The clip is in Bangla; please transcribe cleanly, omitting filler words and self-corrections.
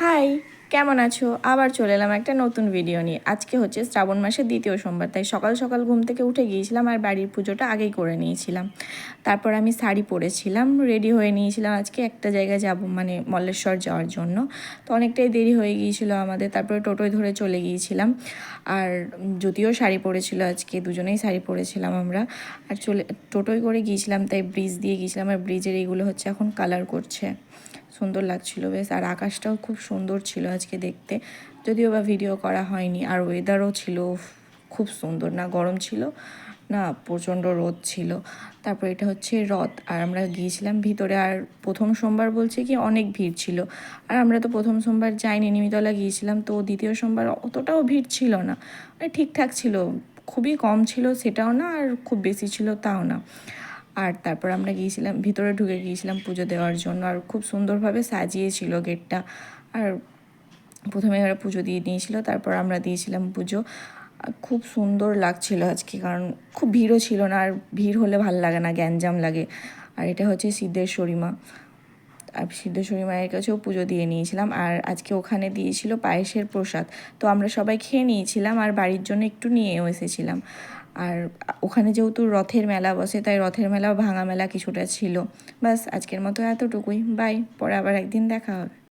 হাই, কেমন আছো? আবার চলে এলাম একটা নতুন ভিডিও নিয়ে। আজকে হচ্ছে শ্রাবণ মাসের দ্বিতীয় সোমবার, তাই সকাল সকাল ঘুম থেকে উঠে গিয়েছিলাম আর বাড়ির পুজোটা আগেই করে নিয়েছিলাম। তারপর আমি শাড়ি পরেছিলাম, রেডি হয়ে নিয়েছিলাম আজকে একটা জায়গায় যাব, মানে মল্লেশ্বর যাওয়ার জন্য। তো অনেকটাই দেরি হয়ে গিয়েছিল আমাদের, তারপরে টোটোয় ধরে চলে গিয়েছিলাম। আর যদিও শাড়ি পরেছিল আজকে, দুজনেই শাড়ি পরেছিলাম আমরা। আর টোটোয় করে গিয়েছিলাম, তাই ব্রিজ দিয়ে গিয়েছিলাম। আর ব্রিজের এইগুলো হচ্ছে এখন কালার করছে, সুন্দর লাগছিল বেশ। আর আকাশটাও খুব সুন্দর ছিল আজকে দেখতে, যদিও বা ভিডিও করা হয়নি। আর ওয়েদারও ছিল খুব সুন্দর, না গরম ছিল না প্রচণ্ড রোদ ছিল। তারপর এটা হচ্ছে রথ, আর আমরা গিয়েছিলাম ভিতরে। আর প্রথম সোমবার বলছে কি অনেক ভিড় ছিল, আর আমরা তো প্রথম সোমবার যাইনি, নিমিতলা গিয়েছিলাম। তো দ্বিতীয় সোমবার অতটাও ভিড় ছিল না, মানে ঠিকঠাক ছিল, খুবই কম ছিল সেটাও না, আর খুব বেশি ছিল তাও না। আর তারপর আমরা গিয়েছিলাম ভিতরে, ঢুকে গিয়েছিলাম পুজো দেওয়ার জন্য। আর খুব সুন্দরভাবে সাজিয়েছিল গেটটা। আর প্রথমে ওরা পুজো দিয়ে নিয়েছিল, তারপর আমরা দিয়েছিলাম পুজো। খুব সুন্দর লাগছিল আজকে, কারণ খুব ভিড়ও ছিল না। আর ভিড় হলে ভাল লাগে না, গ্যাঞ্জাম লাগে। আর এটা হচ্ছে সিদ্ধেশ্বরী মা, আর সিদ্ধেশ্বরী মায়ের কাছেও পুজো দিয়ে নিয়েছিলাম। আর আজকে ওখানে দিয়েছিল পায়েসের প্রসাদ, তো আমরা সবাই খেয়ে নিয়েছিলাম আর বাড়ির জন্য একটু নিয়েও এসেছিলাম। আর ওখানে যেহেতু রথের মেলা বসে, তাই রথের মেলাও ভাঙা মেলা কিছুটা ছিল। বাস আজকের মতো এতটুকুই, বাই, পরে আবার একদিন দেখা হবে।